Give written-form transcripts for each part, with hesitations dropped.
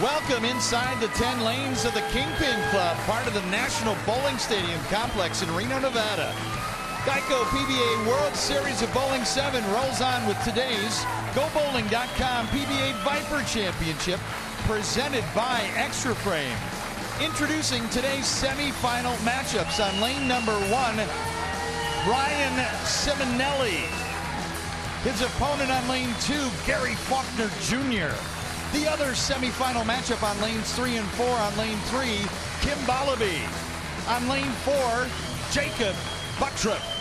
Welcome inside the 10 lanes of the Kingpin Club, part of the National Bowling Stadium complex in Reno, Nevada. Geico PBA World Series of Bowling 7 rolls on with today's GoBowling.com PBA Viper Championship, presented by Extra Frame. Introducing today's semifinal matchups. On lane number 1, Ryan Ciminelli. His opponent on lane 2, Gary Faulkner Jr. The other semifinal matchup on lanes 3 and 4. On lane 3, Kim Bolleby. On lane 4, Jakob Butturff.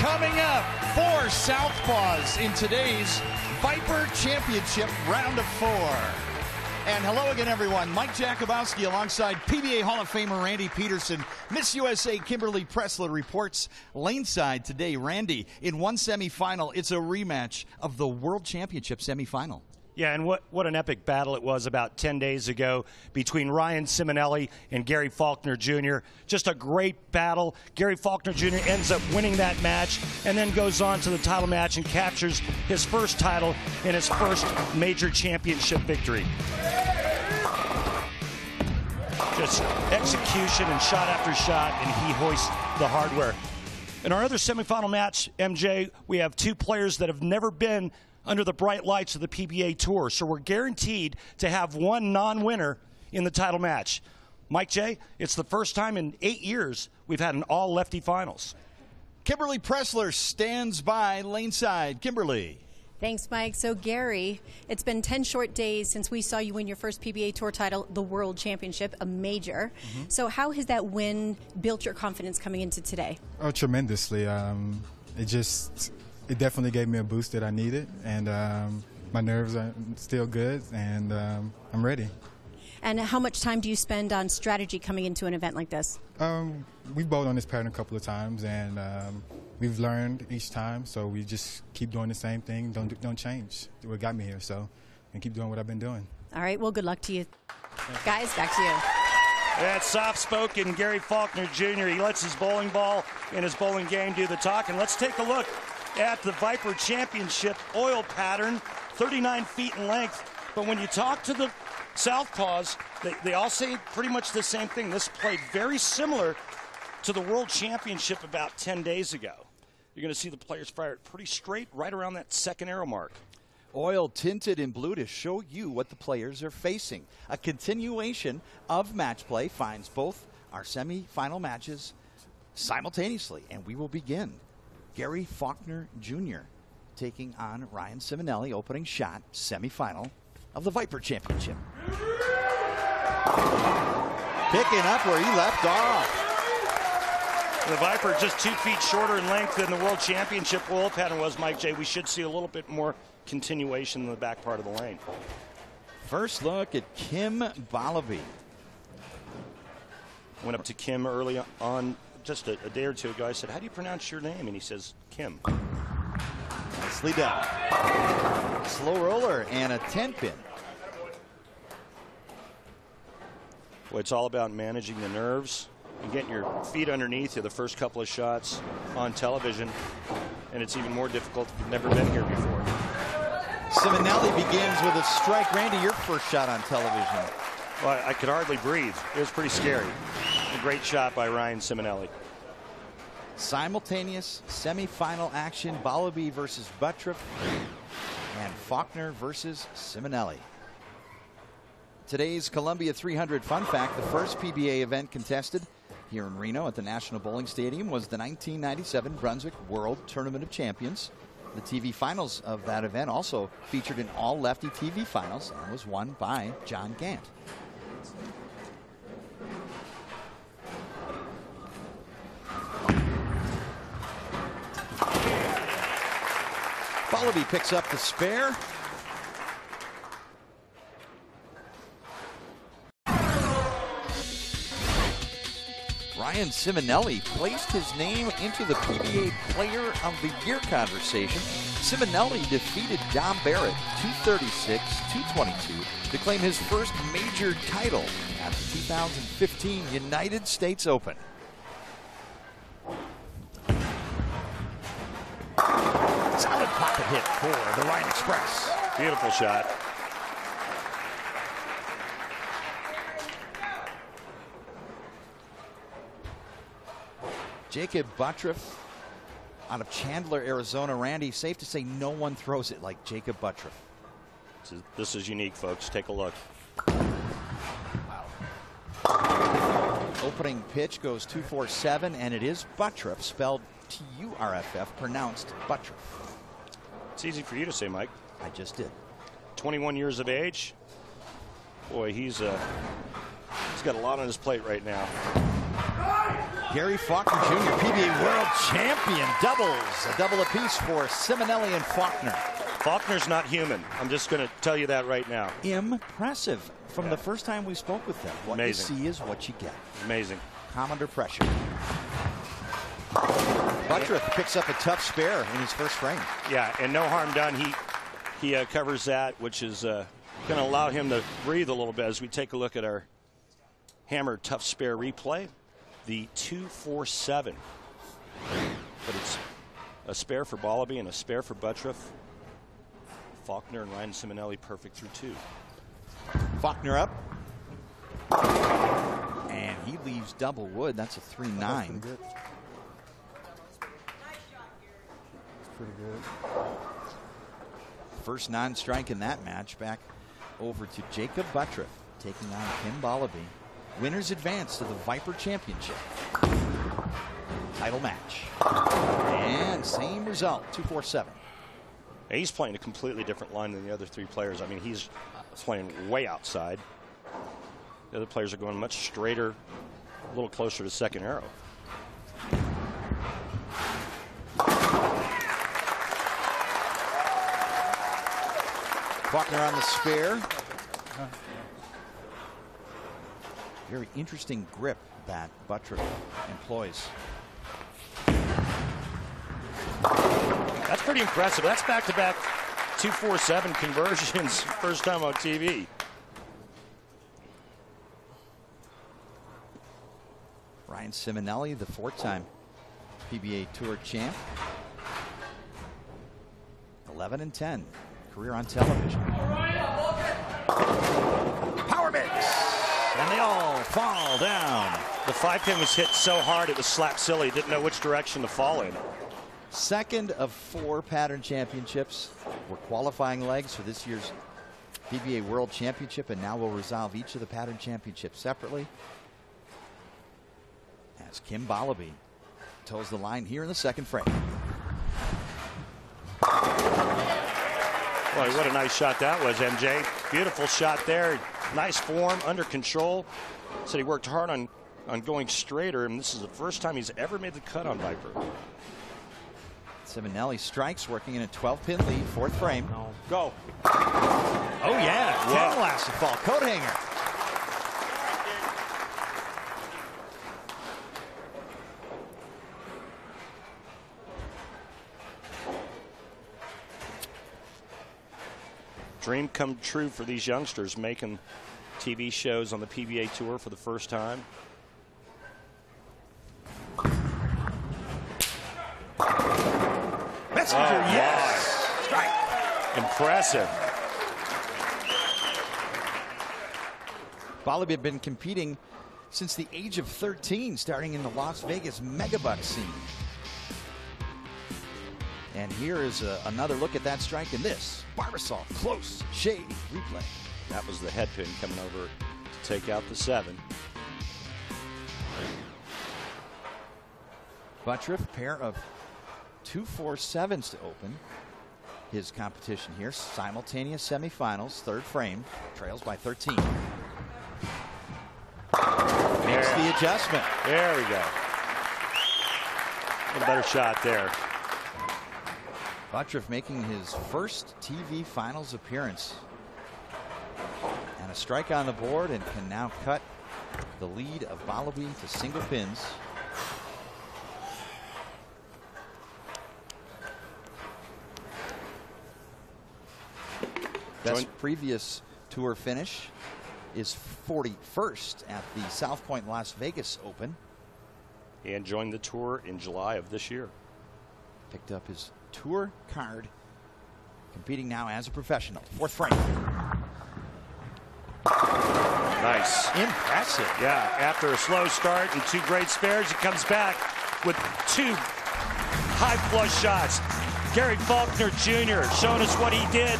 Coming up, 4 Southpaws in today's Viper Championship round of 4. And hello again, everyone. Mike Jakubowski alongside PBA Hall of Famer Randy Peterson. Miss USA Kimberly Pressler reports laneside today. Randy, in one semifinal, it's a rematch of the World Championship semifinal. Yeah, and what an epic battle it was about 10 days ago between Ryan Ciminelli and Gary Faulkner Jr. Just a great battle. Gary Faulkner Jr. ends up winning that match and then goes on to the title match and captures his first title in his first major championship victory. Just execution and shot after shot, and he hoists the hardware. In our other semifinal match, MJ, we have 2 players that have never been under the bright lights of the PBA Tour. So we're guaranteed to have one non-winner in the title match. Mike J., it's the first time in 8 years we've had an all-lefty finals. Kimberly Pressler stands by laneside. Kimberly. Thanks, Mike. So, Gary, it's been 10 short days since we saw you win your first PBA Tour title, the World Championship, a major. So how has that win built your confidence coming into today? Oh, tremendously. It definitely gave me a boost that I needed, and my nerves are still good, and I'm ready. And how much time do you spend on strategy coming into an event like this? We've bowled on this pattern a couple of times, and we've learned each time, so we just keep doing the same thing, don't change what got me here, and keep doing what I've been doing. All right, well, good luck to you. Guys, back to you. That's soft-spoken Gary Faulkner Jr. He lets his bowling ball and his bowling game do the talking. Let's take a look at the Viper Championship oil pattern, 39 feet in length. But when you talk to the Southpaws, they all say pretty much the same thing. This played very similar to the World Championship about 10 days ago. You're going to see the players fire it pretty straight right around that second arrow mark. Oil tinted in blue to show you what the players are facing. A continuation of match play finds both our semifinal matches simultaneously, and we will begin. Gary Faulkner Jr. taking on Ryan Ciminelli, opening shot, semifinal of the Viper Championship. Picking up where he left off. The Viper just 2 feet shorter in length than the World Championship oil pattern was, Mike J. We should see a little bit more continuation in the back part of the lane. First look at Kim Bolleby. Went up to Kim early on, just a day or two ago. I said, how do you pronounce your name? And he says, Kim. Nicely done. Slow roller and a 10-pin. Well, it's all about managing the nerves and getting your feet underneath you the first couple of shots on television. And it's even more difficult if you've never been here before. Ciminelli begins with a strike. Randy, your first shot on television. Well, I could hardly breathe. It was pretty scary. A great shot by Ryan Ciminelli. Simultaneous semifinal action, Bolleby versus Butturff and Faulkner versus Ciminelli. Today's Columbia 300 fun fact: the first PBA event contested here in Reno at the National Bowling Stadium was the 1997 Brunswick World Tournament of Champions. The TV finals of that event also featured an all-lefty TV finals and was won by John Gant. Bolleby picks up the spare. Ryan Ciminelli placed his name into the PBA Player of the Year conversation. Ciminelli defeated Dom Barrett 236-222 to claim his first major title at the 2015 United States Open. Solid pocket hit for the Ryan Express. Beautiful shot. Jakob Butturff out of Chandler, Arizona. Randy, safe to say no one throws it like Jakob Butturff. This is unique, folks. Take a look. Opening pitch goes 2-4-7, and it is Butturff, spelled T-U-R-F-F, pronounced Butturff. It's easy for you to say, Mike. I just did. 21 years of age. Boy, he's got a lot on his plate right now. Gary Faulkner Jr., PBA World Champion, doubles. A double apiece for Ciminelli and Faulkner. Faulkner's not human. I'm just going to tell you that right now. Impressive. From the first time we spoke with them, what Amazing. you see is what you get. Amazing. Calm under pressure. Butturff picks up a tough spare in his first frame. Yeah, and no harm done. He covers that, which is going to allow him to breathe a little bit as we take a look at our hammered tough spare replay. The 2-4-7. But it's a spare for Bolleby and a spare for Butturff. Faulkner and Ryan Ciminelli perfect through 2. Faulkner up. And he leaves double wood. That's a 3-9. That's pretty good. First non-strike in that match. Back over to Jakob Butturff taking on Kim Bolleby. Winners advance to the Viper Championship. Title match. And same result, 2-4-7. He's playing a completely different line than the other 3 players. I mean, he's playing way outside. The other players are going much straighter, a little closer to second arrow. Faulkner on the spare. Very interesting grip that Butturff employs. That's pretty impressive. That's back-to-back 2-4-7 conversions, first time on TV. Ryan Ciminelli, the 4-time PBA Tour champ. 11-10, career on television. Power mix, and they all fall down. The 5-pin was hit so hard it was slap silly. Didn't know which direction to fall in. Second of 4 pattern championships. We're qualifying legs for this year's PBA World Championship, and now we'll resolve each of the pattern championships separately. As Kim Bolleby toes the line here in the second frame. Boy, what a nice shot that was, MJ. Beautiful shot there. Nice form, under control. Said he worked hard on going straighter, and this is the first time he's ever made the cut on Viper. Ciminelli strikes, working in a 12-pin lead, 4th frame. No. Go. Oh, yeah. Wow. 10 last to fall. Coat hanger. Dream come true for these youngsters, making TV shows on the PBA Tour for the first time. Messenger, yes. Strike. Impressive. Bolleby had been competing since the age of 13, starting in the Las Vegas Megabucks scene. And here is another look at that strike in this Barbasol close shave replay. That was the head pin coming over to take out the 7. Butturff, pair of 2-4-7s to open his competition here. Simultaneous semifinals, 3rd frame, trails by 13. Makes the adjustment. There we go. A better shot there. Butturff making his first TV finals appearance. And a strike on the board, and can now cut the lead of Bolleby to single pins. Best previous tour finish is 41st at the South Point Las Vegas Open. And joined the tour in July of this year. Picked up his tour card. Competing now as a professional. Fourth frame. Nice. Impressive. Yeah, after a slow start and 2 great spares, he comes back with 2 high flush shots. Gary Faulkner Jr. showing us what he did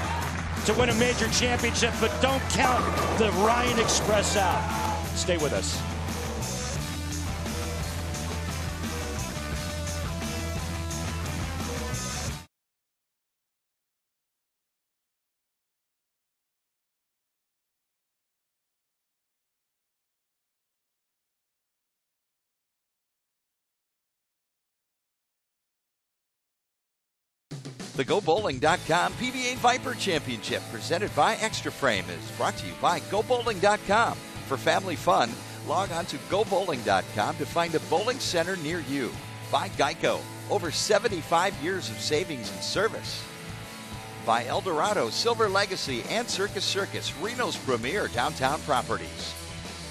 to win a major championship, but don't count the Ryan Express out. Stay with us. The GoBowling.com PBA Viper Championship, presented by Extra Frame, is brought to you by GoBowling.com. For family fun, log on to GoBowling.com to find a bowling center near you. By Geico, over 75 years of savings and service. By Eldorado, Silver Legacy, and Circus, Reno's premier downtown properties.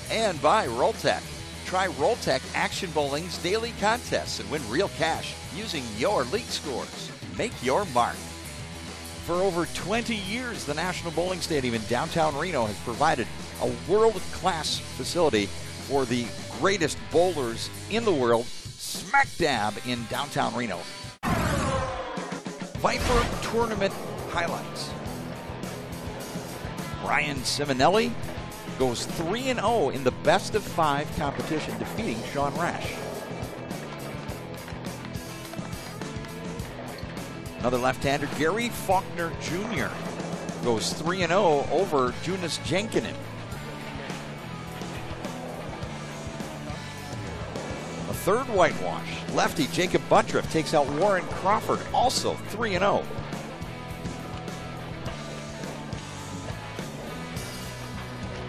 And by Rolltech. Try Rolltech Action Bowling's daily contests and win real cash using your league scores. Make your mark. For over 20 years, the National Bowling Stadium in downtown Reno has provided a world-class facility for the greatest bowlers in the world, smack dab in downtown Reno. Viper Tournament highlights. Brian Ciminelli goes 3-0 in the best-of-5 competition, defeating Sean Rash. Another left-hander, Gary Faulkner Jr. goes 3-0 over Jonas Jenkinen. A third whitewash, lefty Jakob Butturff takes out Warren Crawford, also 3-0.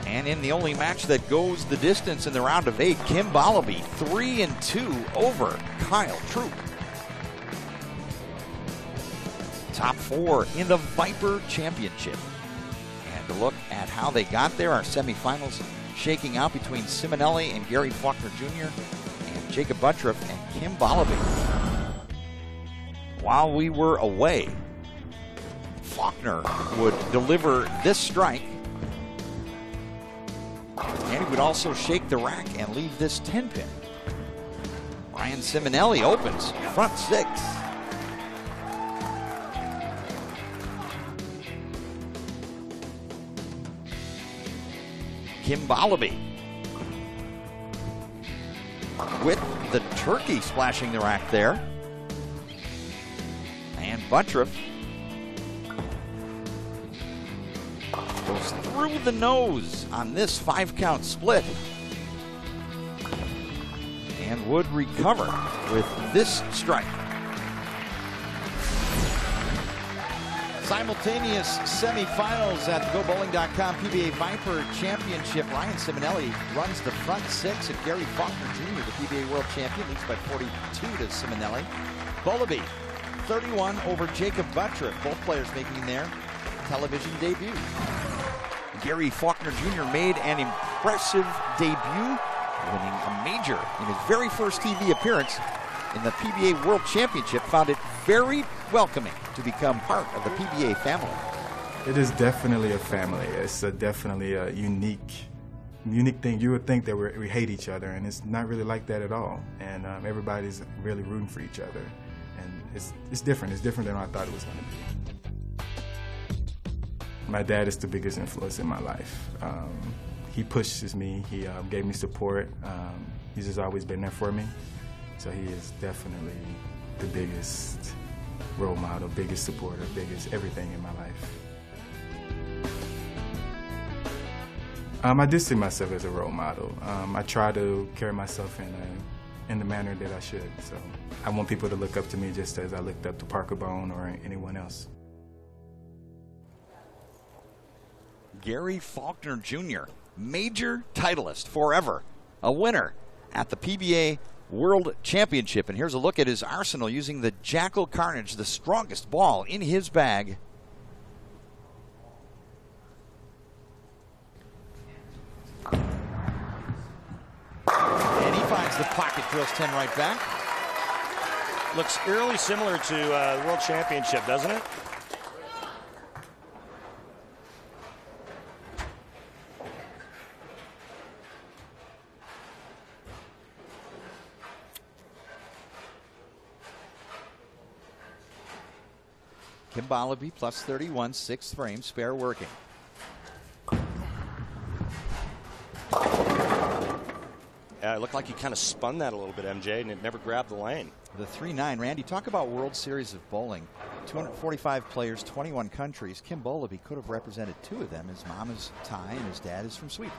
And in the only match that goes the distance in the round of 8, Kim Bolleby 3-2 over Kyle Troop. Top 4 in the Viper Championship. And to look at how they got there, our semifinals shaking out between Ciminelli and Gary Faulkner Jr. and Jakob Butturff and Kim Bolleby. While we were away, Faulkner would deliver this strike, and he would also shake the rack and leave this 10-pin. Ryan Ciminelli opens front 6. Kim Bolleby with the turkey splashing the rack there. And Butturff goes through the nose on this 5-count split and would recover with this strike. Simultaneous semifinals at the GoBowling.com PBA Viper Championship. Ryan Ciminelli runs the front 6, and Gary Faulkner Jr., the PBA World Champion, leads by 42 to Ciminelli. Bolleby, 31 over Jakob Butturff, both players making their television debut. Gary Faulkner Jr. made an impressive debut, winning a major in his very first TV appearance in the PBA World Championship. Found it very welcoming to become part of the PBA family. It is definitely a family. It's definitely a unique thing. You would think that we hate each other, and it's not really like that at all. And everybody's really rooting for each other, and it's different. It's different than I thought it was going to be. My dad is the biggest influence in my life. He pushes me. He gave me support. He's just always been there for me. So he is definitely the biggest role model, biggest supporter, biggest everything in my life. I do see myself as a role model. I try to carry myself in the manner that I should. So I want people to look up to me just as I looked up to Parker Bone or anyone else. Gary Faulkner Jr., major titleist forever. a winner at the PBA World Championship. And here's a look at his arsenal using the Jakob Carnage, the strongest ball in his bag. And he finds the pocket, drills 10 right back. Looks eerily similar to the World Championship, doesn't it? Bolleby plus 31, 6th frame, spare working. Yeah, it looked like he kind of spun that a little bit, MJ, and it never grabbed the lane. The 3-9. Randy, talk about World Series of Bowling. 245 players, 21 countries. Kim Bolleby could have represented 2 of them. His mom is Thai and his dad is from Sweden.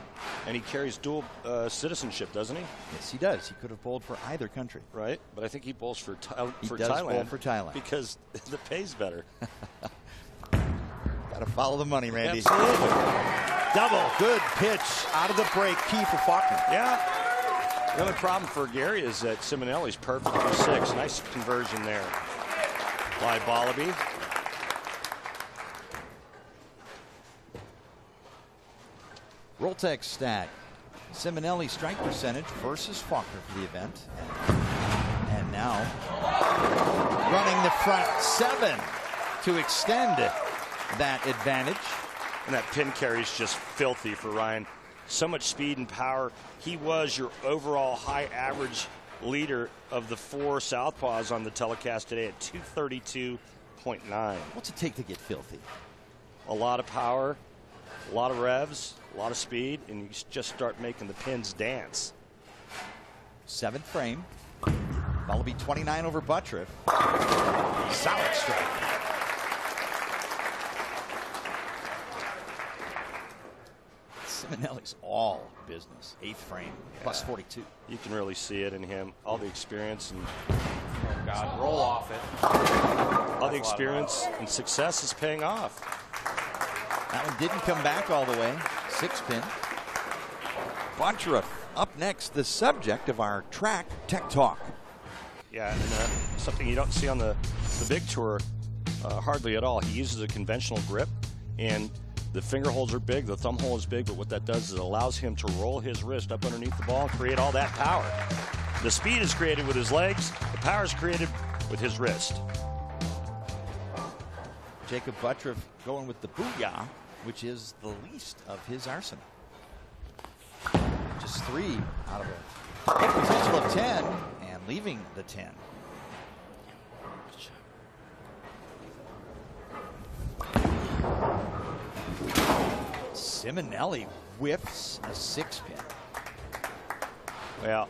And he carries dual citizenship, doesn't he? Yes, he does. He could have bowled for either country. Right, but I think he bowls for Thailand. He does bowl for Thailand. Because the pay's better. Got to follow the money, Randy. Absolutely. Double. Good pitch out of the break. Key for Faulkner. Yeah. The only problem for Gary is that Ciminelli's perfect for 6. Nice conversion there by Bolleby. Rolltech stat. Ciminelli strike percentage versus Faulkner for the event. And now running the front 7 to extend that advantage. And that pin carry is just filthy for Ryan. So much speed and power. He was your overall high average leader of the 4 southpaws on the telecast today at 232.9. What's it take to get filthy? A lot of power, a lot of revs, a lot of speed, and you just start making the pins dance. 7th frame. Bolleby 29 over Butturff. Solid strike. Ciminelli's all business. 8th frame, plus 42. You can really see it in him. All the experience and oh God, roll off it. All the experience and success is paying off. That one didn't come back all the way. 6-pin. Butturff up next, the subject of our track tech talk. Yeah, and something you don't see on the big tour hardly at all. He uses a conventional grip, and the finger holes are big, the thumb hole is big, but what that does is it allows him to roll his wrist up underneath the ball and create all that power. The speed is created with his legs, the power is created with his wrist. Jakob Butturff going with the booyah, which is the least of his arsenal. Just 3 out of a hit potential of 10 and leaving the 10. Ciminelli whiffs a 6-pin. Well,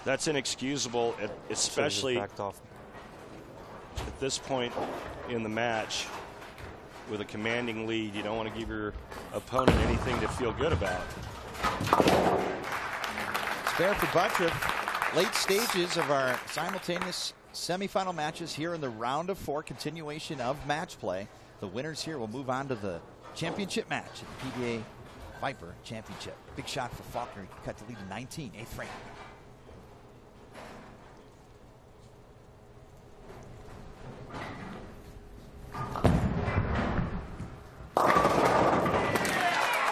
that's inexcusable, especially at this point in the match with a commanding lead. You don't want to give your opponent anything to feel good about. Spare for Butturff. Late stages of our simultaneous semifinal matches here in the round of 4, continuation of match play. The winners here will move on to the championship match at the PBA Viper Championship. Big shot for Faulkner. He cut the lead to 19, 8th frame.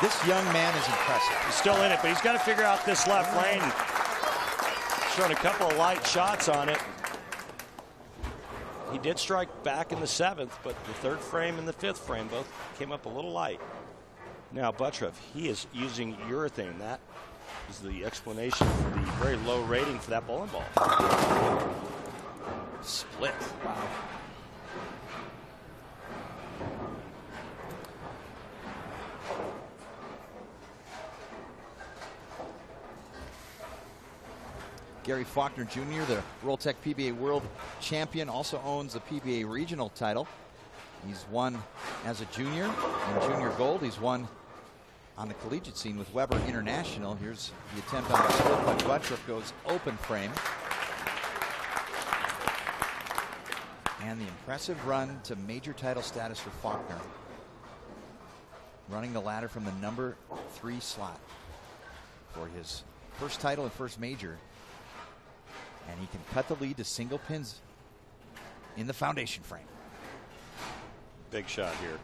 This young man is impressive. He's still in it, but he's got to figure out this left lane. Showing a couple of light shots on it. He did strike back in the 7th, but the 3rd frame and the 5th frame both came up a little light. Now Butturff, he is using urethane. That is the explanation for the very low rating for that bowling ball. Split. Wow. Gary Faulkner Jr., the Rolltech PBA World Champion, also owns the PBA Regional title. He's won as a junior in junior gold. He's won on the collegiate scene with Weber International. Here's the attempt on the split, but Butturff goes open frame. And the impressive run to major title status for Faulkner. Running the ladder from the number 3 slot for his First title and first major. And he can cut the lead to single pins in the foundation frame. Big shot here.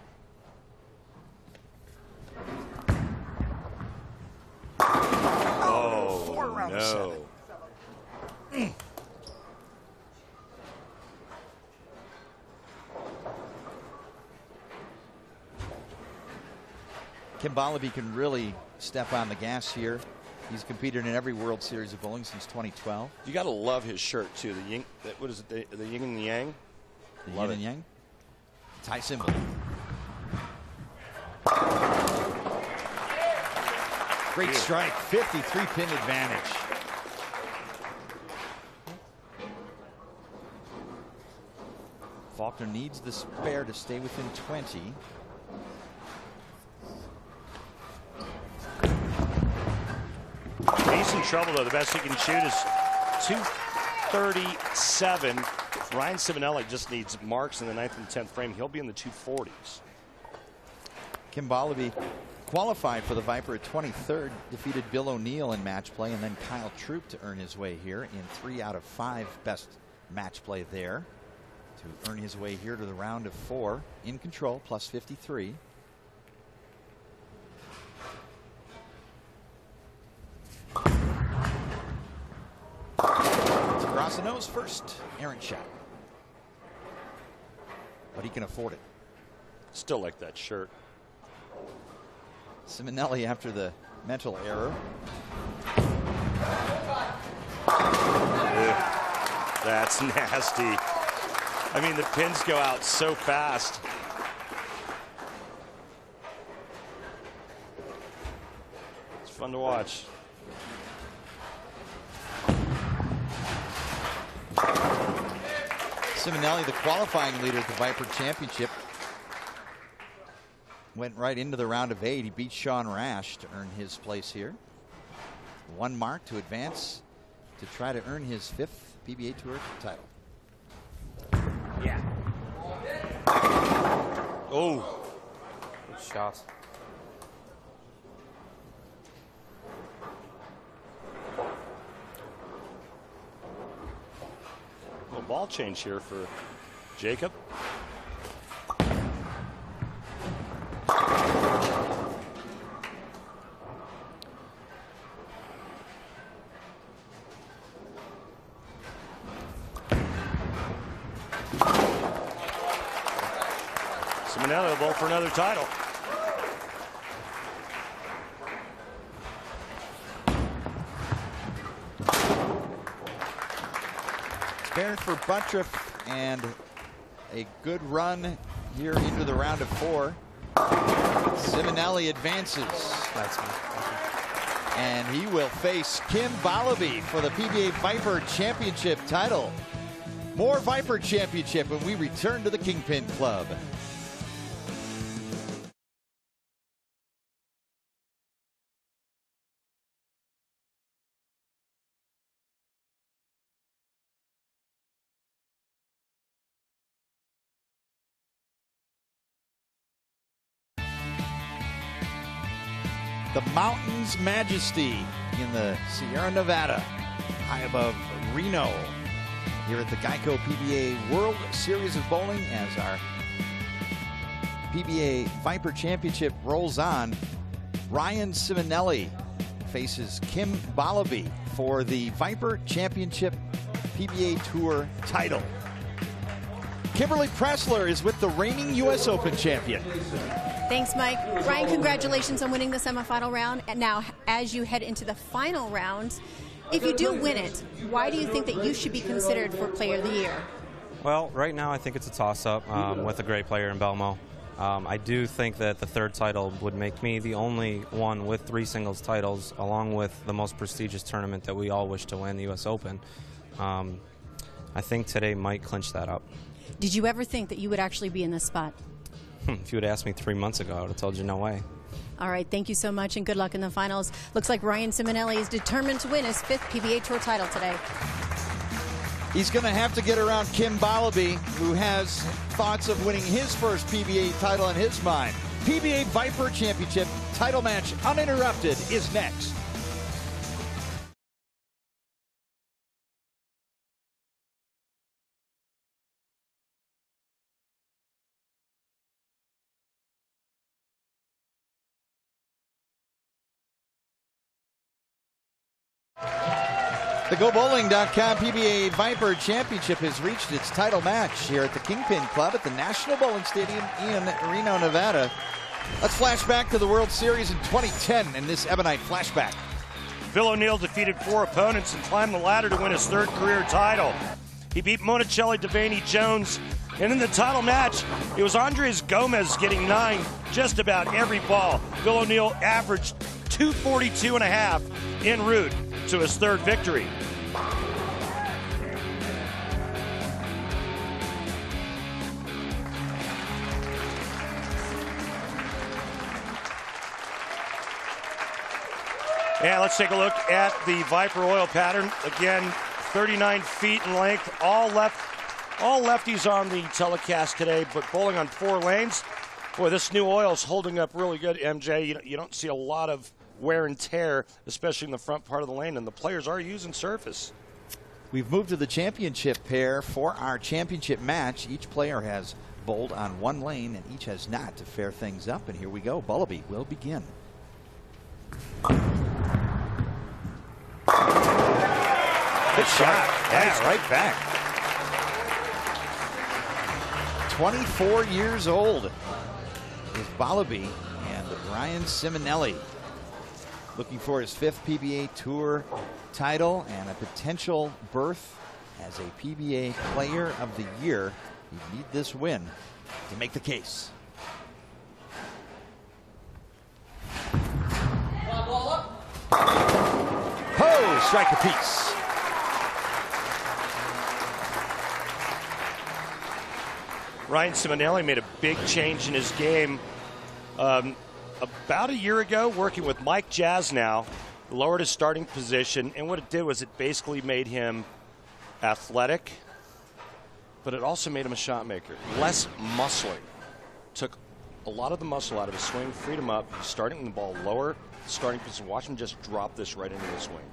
Oh, 4 round of 7. Kim Bolleby can really step on the gas here. He's competed in every World Series of bowling since 2012. You got to love his shirt too. The yin, what is it? The yin and the yang. The love yin and yang. Tie symbol. Great strike. 53 pin advantage. Faulkner needs the spare to stay within 20. He's in trouble though. The best he can shoot is 237. Ryan Ciminelli just needs marks in the 9th and 10th frame. He'll be in the 240s. Kim Bolleby qualified for the Viper at 23rd, defeated Bill O'Neill in match play, and then Kyle Troop to earn his way here in 3 out of 5 best match play there to earn his way here to the round of 4 in control, plus 53. Across the nose first, errant shot. But he can afford it. Still like that shirt. Ciminelli after the mental error. That's nasty. I mean, the pins go out so fast. It's fun to watch. Ciminelli, the qualifying leader at the Viper Championship, went right into the round of 8. He beat Sean Rash to earn his place here. 1 mark to advance to try to earn his 5th PBA Tour title. Yeah. Oh. Good shots. Little ball change here for Jakob. Ciminelli will bowl for another title. Spare for Butturff and a good run here into the round of 4. Ciminelli advances. And he will face Kim Bolleby for the PBA Viper Championship title. More Viper Championship when we return to the Kingpin Club. The mountain's majesty in the Sierra Nevada, high above Reno, here at the Geico PBA World Series of Bowling as our PBA Viper Championship rolls on. Ryan Ciminelli faces Kim Bolleby for the Viper Championship PBA Tour title. Kimberly Pressler is with the reigning U.S. Open champion. Thanks, Mike. Ryan, congratulations on winning the semifinal round. And now, as you head into the final round, if you do win it, why do you think that you should be considered for Player of the Year? Well, right now I think it's a toss-up with a great player in Belmo. I do think that the 3rd title would make me the only one with 3 singles titles, along with the most prestigious tournament that we all wish to win, the U.S. Open. I think today might clinch that up. Did you ever think that you would actually be in this spot? If you would asked me 3 months ago, I would have told you no way. All right, thank you so much, and good luck in the finals. Looks like Ryan Ciminelli is determined to win his 5th PBA Tour title today. He's going to have to get around Kim Bolleby, who has thoughts of winning his first PBA title in his mind. PBA Viper Championship title match uninterrupted is next. The GoBowling.com PBA Viper Championship has reached its title match here at the Kingpin Club at the National Bowling Stadium in Reno, Nevada. Let's flash back to the World Series in 2010 in this Ebonite flashback. Phil O'Neill defeated 4 opponents and climbed the ladder to win his 3rd career title. He beat Monticelli, Devaney, Jones, and in the title match, it was Andres Gomez getting 9 just about every ball. Phil O'Neill averaged 242.5 en route to his 3rd victory. And let's take a look at the Viper oil pattern. Again, 39 feet in length, all lefties on the telecast today, but bowling on 4 lanes. Boy, this new oil is holding up really good, MJ. You don't see a lot of wear and tear, especially in the front part of the lane, and the players are using surface. We've moved to the championship pair for our championship match. Each player has bowled on 1 lane, and each has not, to fair things up. And here we go. Bolleby will begin. Good shot. Yeah, right back. 24 years old is Bolleby, and Ryan Ciminelli looking for his 5th PBA Tour title and a potential berth as a PBA Player of the Year. You need this win to make the case. Oh, strike a piece. Ryan Ciminelli made a big change in his game about a year ago, working with Mike Jasnow, lowered his starting position, and what it did was it basically made him athletic, but it also made him a shot maker. Less muscling. Took a lot of the muscle out of his swing, freed him up. He's starting the ball lower, starting position. Watch him just drop this right into the swing.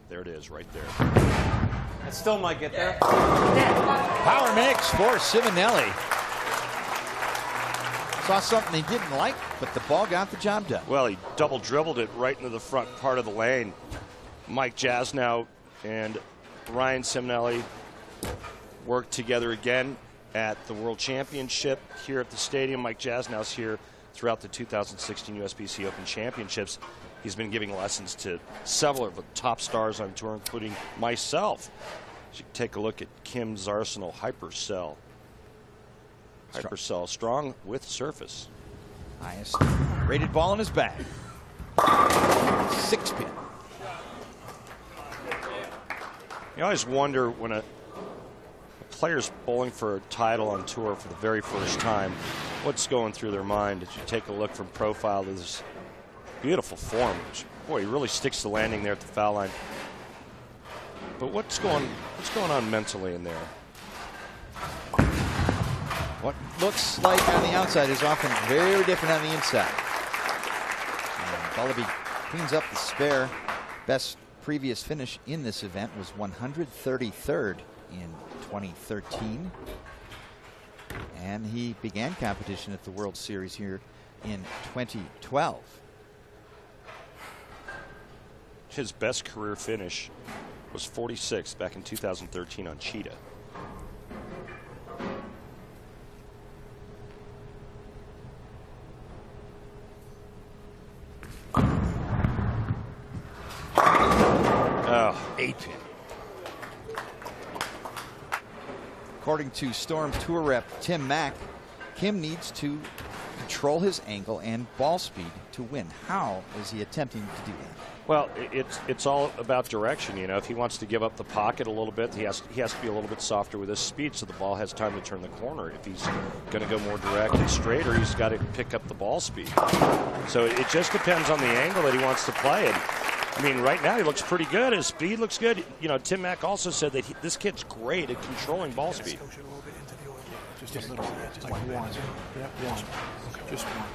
There it is, right there. It still might get there. Power mix for Ciminelli. Saw something he didn't like, but the ball got the job done. Well, he double dribbled it right into the front part of the lane. Mike Jasnow and Ryan Ciminelli worked together again at the World Championship here at the stadium. Mike Jasnow's here throughout the 2016 USBC Open Championships. He's been giving lessons to several of the top stars on tour, including myself. You can take a look at Kim's Arsenal Hypercell. Hypercell, strong with surface. Highest rated ball in his bag. 6-pin. You always wonder when a player's bowling for a title on tour for the very first time, what's going through their mind as you take a look from profile to this beautiful form. Boy, he really sticks the landing there at the foul line. But what's going on mentally in there? What looks like on the outside is often very different on the inside. And Bolleby cleans up the spare. Best previous finish in this event was 133rd in 2013. And he began competition at the World Series here in 2012. His best career finish was 46th back in 2013 on Cheetah. Oh, 8-pin. According to Storm Tour rep Tim Mack, Kim needs to control his angle and ball speed to win. How is he attempting to do that? Well, it's all about direction. You know, if he wants to give up the pocket a little bit, he has to be a little bit softer with his speed so the ball has time to turn the corner. If he's going to go more direct and straighter, he's got to pick up the ball speed. So it just depends on the angle that he wants to play it. I mean, right now he looks pretty good. His speed looks good. You know, Tim Mack also said that this kid's great at controlling ball speed. Just a little bit, just like one. Yeah, one. Just one.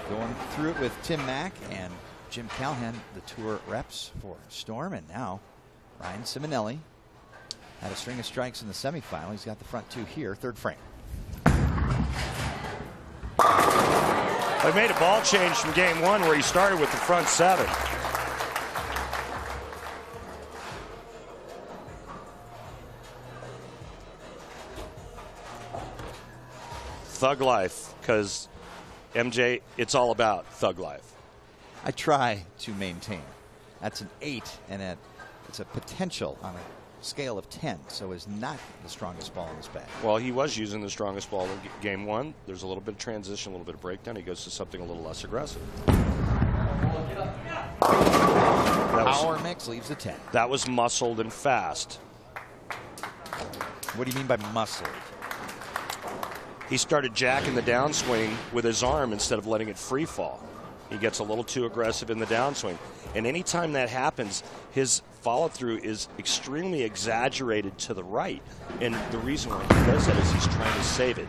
Going through it with Tim Mack and Jim Callahan, the tour reps for Storm, and now Ryan Ciminelli had a string of strikes in the semifinal. He's got the front 2 here, 3rd frame. They made a ball change from game 1 where he started with the front 7. Thug life, because MJ, it's all about thug life. I try to maintain. That's an 8, and it's a potential on a scale of 10, so is not the strongest ball in his bag. Well, he was using the strongest ball in game 1. There's a little bit of transition, a little bit of breakdown. He goes to something a little less aggressive. Power mix leaves a 10. That was muscled and fast. What do you mean by muscled? He started jacking the downswing with his arm instead of letting it free fall. He gets a little too aggressive in the downswing. And anytime that happens, his follow-through is extremely exaggerated to the right. And the reason why he does that is he's trying to save it.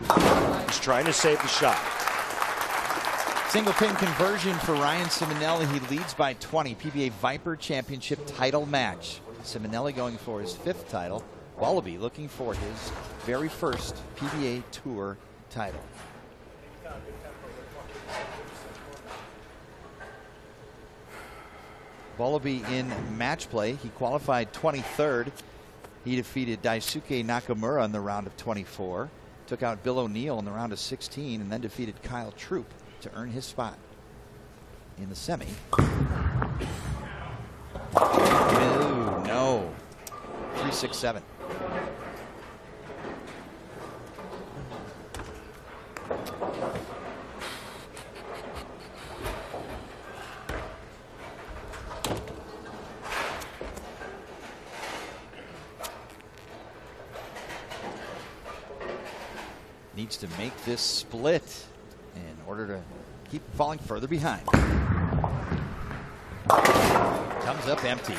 He's trying to save the shot. Single pin conversion for Ryan Ciminelli. He leads by 20. PBA Viper Championship title match. Ciminelli going for his 5th title. Bolleby looking for his very first PBA Tour title. Bolleby in match play. He qualified 23rd. He defeated Daisuke Nakamura in the round of 24. Took out Bill O'Neill in the round of 16 and then defeated Kyle Troop to earn his spot in the semi. No. 3-6-7. Needs to make this split in order to keep falling further behind. Comes up empty.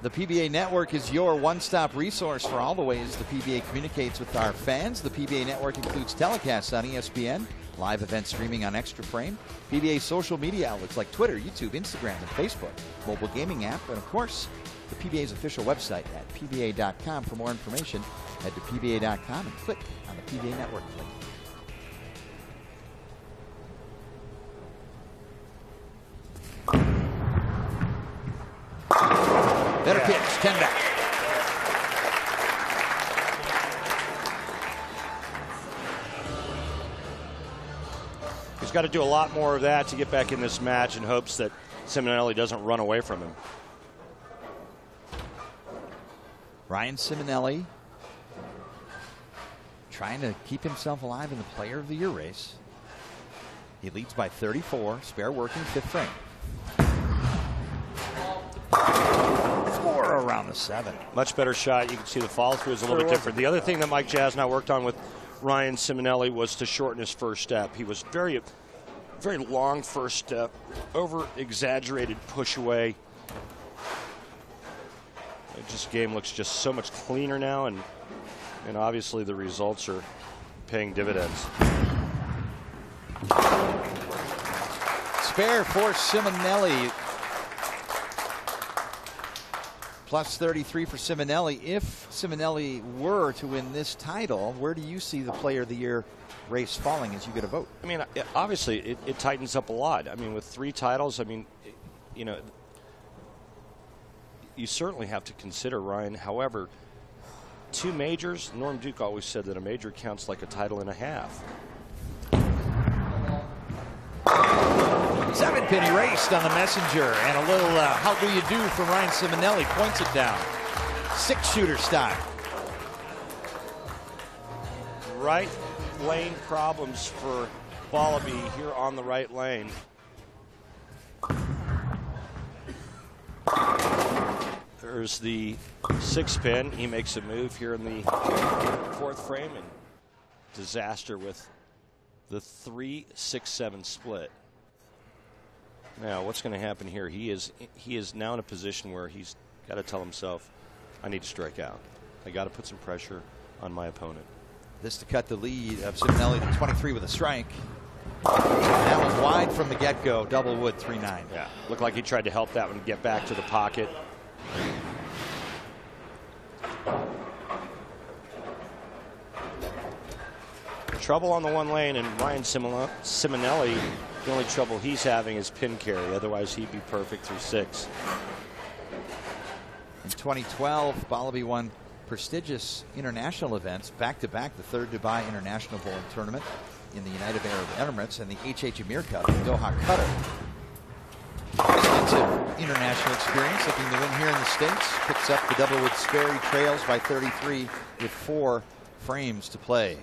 The PBA Network is your one-stop resource for all the ways the PBA communicates with our fans. The PBA Network includes telecasts on ESPN, live event streaming on Extra Frame, PBA social media outlets like Twitter, YouTube, Instagram, and Facebook, mobile gaming app, and of course, the PBA's official website at PBA.com. For more information, head to PBA.com and click on the PBA Network link. Better pitch, 10 back. He's got to do a lot more of that to get back in this match in hopes that Ciminelli doesn't run away from him. Ryan Ciminelli trying to keep himself alive in the Player of the Year race. He leads by 34, spare working 5th frame. 4 around the 7. Much better shot. You can see the follow through is a little bit different. The other thing that Mike Jasnow worked on with Ryan Ciminelli was to shorten his first step. He was very long first step, over exaggerated push away. Game looks just so much cleaner now, and obviously the results are paying dividends. Spare for Ciminelli. Plus 33 for Ciminelli. If Ciminelli were to win this title, where do you see the Player of the Year race falling as you get a vote? I mean, obviously it tightens up a lot. I mean, with 3 titles, I mean, you know, you certainly have to consider Ryan. However, 2 majors, Norm Duke always said that a major counts like a title and a half. 7-pin erased on the messenger, and a little how do you do from Ryan Ciminelli, points it down. 6-shooter style. Right lane problems for Bolleby here on the right lane. There's the 6-pin. He makes a move here in the 4th frame, and disaster with the 3-6-7 split. Now, what's going to happen here? He is now in a position where he's got to tell himself, I need to strike out. I got to put some pressure on my opponent. This to cut the lead of Ciminelli to 23 with a strike. That was wide from the get-go. Double wood, 3-9. Yeah, looked like he tried to help that one get back to the pocket. Trouble on the 1 lane, and Ryan Ciminelli, the only trouble he's having is pin carry. Otherwise, he'd be perfect through 6. In 2012, Bolleby won prestigious international events back-to-back, the third Dubai International Bowling Tournament in the United Arab Emirates and the HH Amir Cup in Doha, Qatar. Extensive international experience, looking to win here in the States. Picks up the Doublewood Sperry, trails by 33 with 4 frames to play.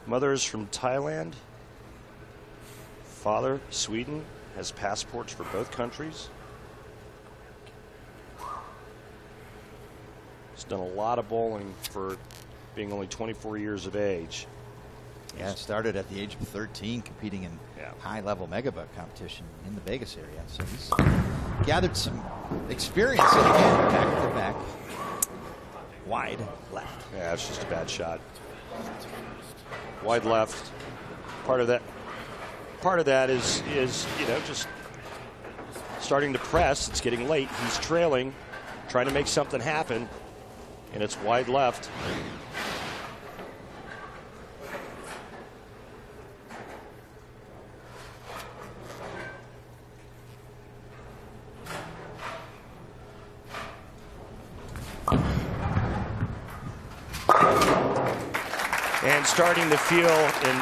Mother is from Thailand. Father, Sweden, has passports for both countries. He's done a lot of bowling for being only 24 years of age. Yeah, started at the age of 13 competing in high-level megabuck competition in the Vegas area. So he's gathered some experience, and again, back-to-back wide left. Yeah, it's just a bad shot. Wide left. Part of that is you know, just starting to press. It's getting late. He's trailing, trying to make something happen, and it's wide left. And starting to feel, and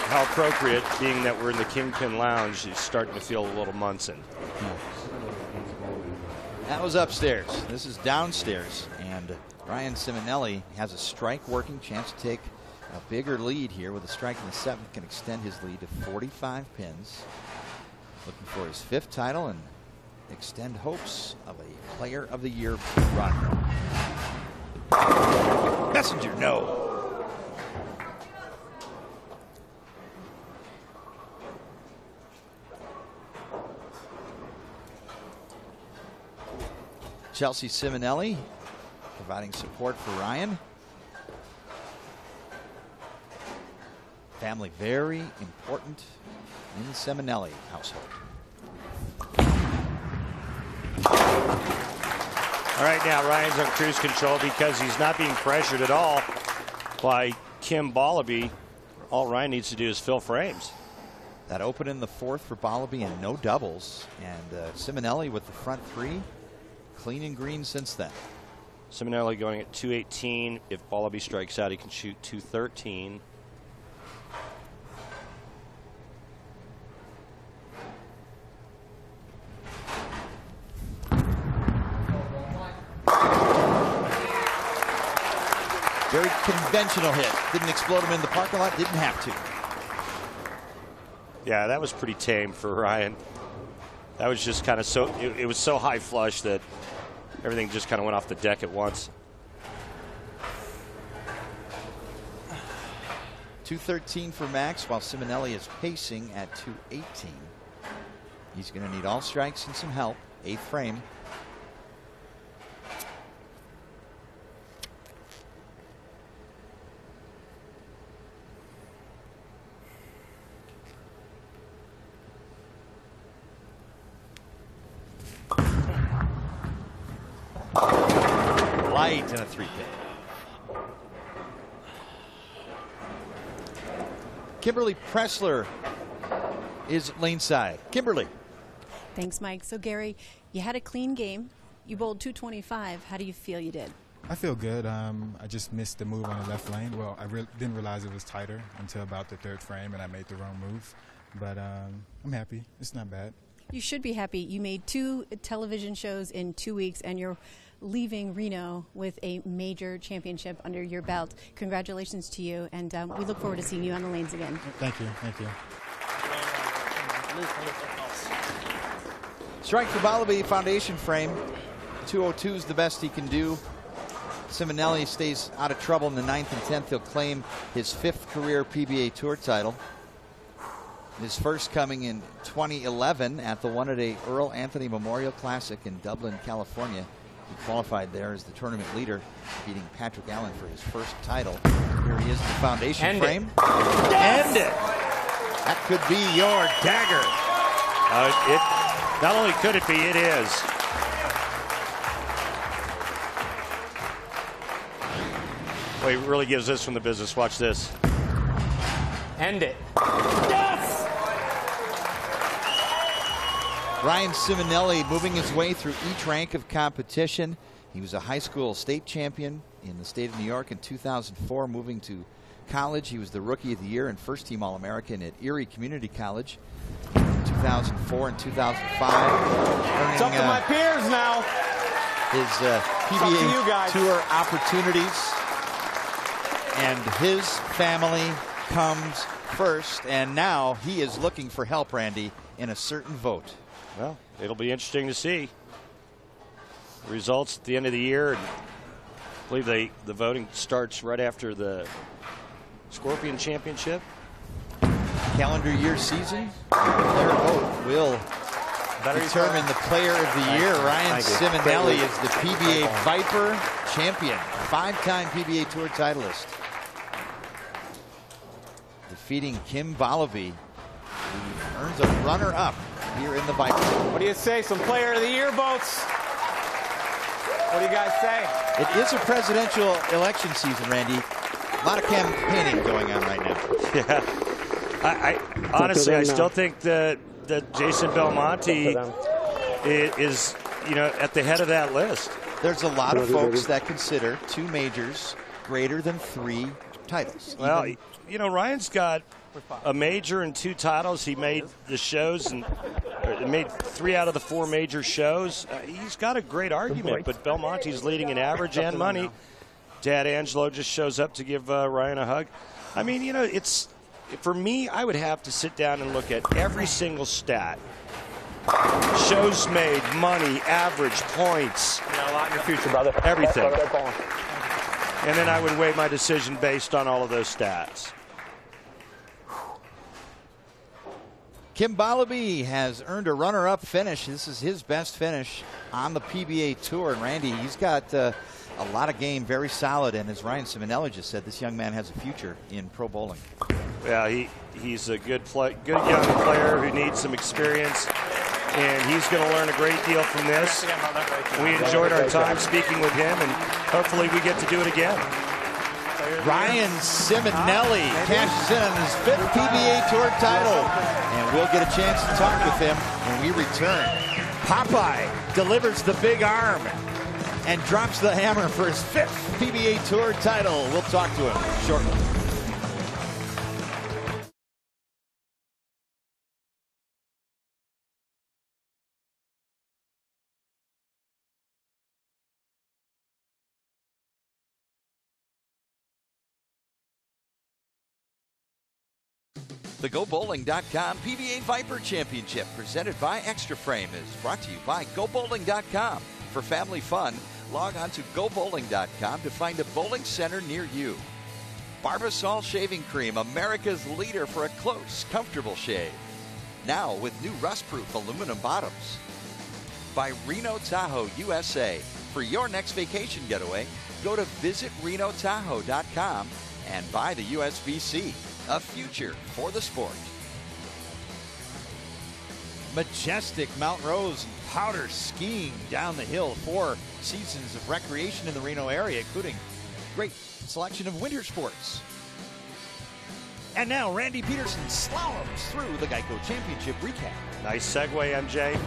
how appropriate, being that we're in the Kingpin Lounge, he's starting to feel a little Munson. That was upstairs. This is downstairs. And Ryan Ciminelli has a strike working, chance to take a bigger lead here with a strike in the 7th, can extend his lead to 45 pins. Looking for his 5th title and extend hopes of a Player of the Year run. Messenger, no. Chelsea Ciminelli providing support for Ryan. Family very important in the Ciminelli household. All right, now Ryan's on cruise control because he's not being pressured at all by Kim Bolleby. All Ryan needs to do is fill frames. That open in the 4th for Bolleby and no doubles. And Ciminelli with the front 3. Clean and green since then. Ciminelli going at 218. If Bolleby strikes out, he can shoot 213. Very conventional hit. Didn't explode him in the parking lot. Didn't have to. Yeah, that was pretty tame for Ryan. That was just kind of so, it was so high flush that everything just kind of went off the deck at once. 213 for Max, while Ciminelli is pacing at 218. He's going to need all strikes and some help. 8th frame. Light and a 3-pin. Kimberly Pressler is laneside. Kimberly. Thanks, Mike. So, Gary, you had a clean game. You bowled 225. How do you feel you did? I feel good. I just missed the move on the left lane. Well, I didn't realize it was tighter until about the 3rd frame, and I made the wrong move. But I'm happy. It's not bad. You should be happy. You made 2 television shows in 2 weeks, and you're leaving Reno with a major championship under your belt. Congratulations to you, and we look forward to seeing you on the lanes again. Thank you. Thank you. Strike for Bolleby, foundation frame. 202 is the best he can do. Ciminelli stays out of trouble in the 9th and 10th. He'll claim his 5th career PBA Tour title. His first coming in 2011 at the one-a-day Earl Anthony Memorial Classic in Dublin, California. He qualified there as the tournament leader, beating Patrick Allen for his first title. Here he is in the foundation frame. End it. That could be your dagger. It not only could it be, it is. Well, he really gives this from the business. Watch this. End it. Yes! Ryan Ciminelli moving his way through each rank of competition. He was a high school state champion in the state of New York in 2004. Moving to college, he was the Rookie of the Year and first team All-American at Erie Community College in 2004 and 2005. It's up to my peers now. His PBA Tour opportunities. And his family comes first. And now he is looking for help, Randy, in a certain vote. Well, it'll be interesting to see results at the end of the year. And I believe the voting starts right after the Scorpion Championship. Calendar year season. Their vote will determine the player of the year. Ryan Ciminelli is the PBA Viper champion, 5-time PBA Tour titleist. Defeating Kim Bolleby, who earns a runner-up here in the Viper. What do you say? Some player of the year votes? What do you guys say? It is a presidential election season, Randy. A lot of campaigning going on right now. Yeah. I honestly, I still think that Jason Belmonte is, at the head of that list. There's a lot of folks that consider 2 majors greater than 3 titles. Well, Ryan's got a major and 2 titles. He made the shows and made 3 out of the 4 major shows. He's got a great argument, but Belmonte's leading in average and money. Dad Angelo just shows up to give Ryan a hug. I mean, it's, for me, I would have to sit down and look at every single stat. Shows made, money, average, points. You got a lot in your future, brother. Everything. And then I would weigh my decision based on all of those stats. Kim Bolleby has earned a runner-up finish. This is his best finish on the PBA Tour. And Randy, he's got a lot of game, very solid. And as Ryan Ciminelli just said, this young man has a future in pro bowling. Yeah, he's a good young player who needs some experience. And he's going to learn a great deal from this. We enjoyed our time speaking with him, and hopefully we get to do it again. Ryan Ciminelli cashes in on his 5th PBA Tour title. And we'll get a chance to talk with him when we return. Popeye delivers the big arm and drops the hammer for his 5th PBA Tour title. We'll talk to him shortly. The GoBowling.com PBA Viper Championship, presented by Extra Frame, is brought to you by GoBowling.com. For family fun, log on to GoBowling.com to find a bowling center near you. Barbasol Shaving Cream, America's leader for a close, comfortable shave. Now with new rust-proof aluminum bottoms. By Reno Tahoe USA. For your next vacation getaway, go to visitrenotahoe.com and buy the USBC. A future for the sport. Majestic Mount Rose and powder skiing down the hill. 4 seasons of recreation in the Reno area, including great selection of winter sports. And now Randy Peterson slaloms through the Geico Championship recap. Nice segue, MJ.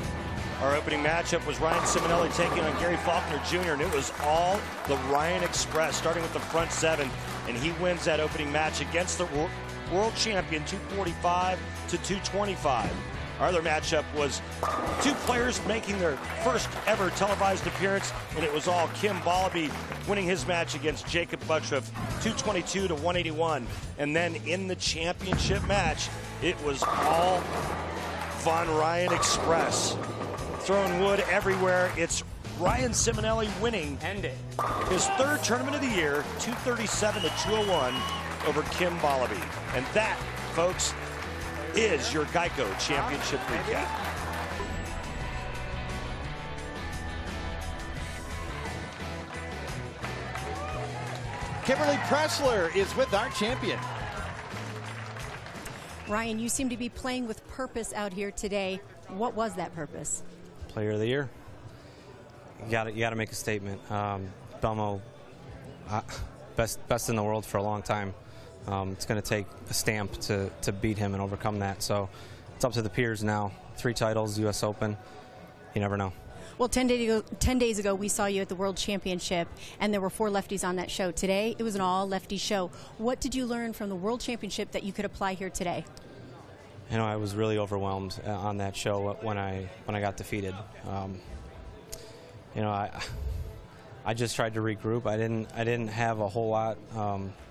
Our opening matchup was Ryan Ciminelli taking on Gary Faulkner Jr., and it was all the Ryan Express, starting with the front 7, and he wins that opening match against the world champion, 245 to 225. Our other matchup was 2 players making their first ever televised appearance, and it was all Kim Bolleby winning his match against Jakob Butturff, 222 to 181. And then in the championship match, it was all Von Ryan Express. Throwing wood everywhere. It's Ryan Ciminelli winning his 3rd tournament of the year, 237 to 201 over Kim Bolleby. And that, folks, is your Geico Championship recap. Kimberly Pressler is with our champion. Ryan, you seem to be playing with purpose out here today. What was that purpose? Player of the year. You got to make a statement. Belmo, best in the world for a long time. It's going to take a stamp to beat him and overcome that. So it's up to the peers now. 3 titles, U.S. Open. You never know. Well, 10 days ago, we saw you at the World Championship, and there were 4 lefties on that show. Today, it was an all-lefty show. What did you learn from the World Championship that you could apply here today? You know, I was really overwhelmed on that show when I got defeated. You know, I just tried to regroup. I didn't have a whole lot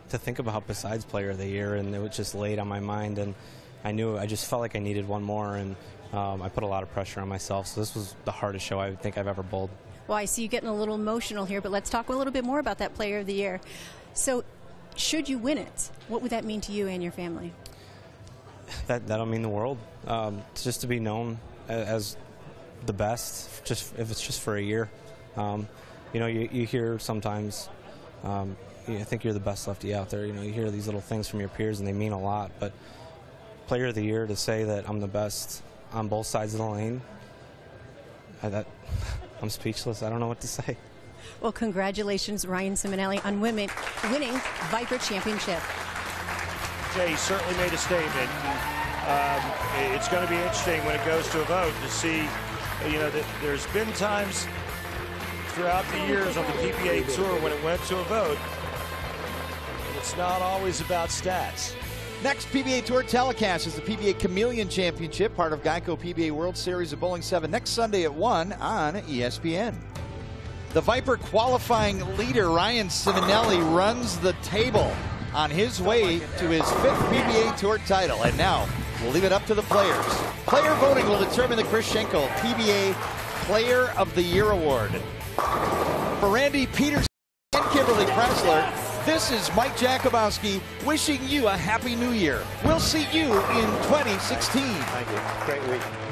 to think about besides Player of the Year, and it was just laid on my mind. And I just felt like I needed one more, and I put a lot of pressure on myself. So this was the hardest show I think I've ever bowled. Well, I see you getting a little emotional here, but let's talk a little bit more about that Player of the Year. So, should you win it, what would that mean to you and your family? That'll mean the world. Just to be known as the best, just if it's just for a year. You know, you hear sometimes, I think you're the best lefty out there. You know, you hear these little things from your peers, and they mean a lot. But Player of the Year, to say that I'm the best on both sides of the lane, I'm speechless. I don't know what to say. Well, congratulations, Ryan Ciminelli, on winning Viper Championship. Jay certainly made a statement. It's going to be interesting when it goes to a vote to see, you know, that there's been times throughout the years on the PBA Tour when it went to a vote, it's not always about stats. Next PBA Tour telecast is the PBA Chameleon Championship, part of Geico PBA World Series of Bowling 7, next Sunday at 1 on ESPN. The Viper qualifying leader, Ryan Ciminelli, runs the table on his way to his 5th PBA Tour title. And now, we'll leave it up to the players. Player voting will determine the Chris Schenkel PBA Player of the Year Award. For Randy Peterson and Kimberly Pressler, this is Mike Jakubowski wishing you a Happy New Year. We'll see you in 2016. Thank you. Great week.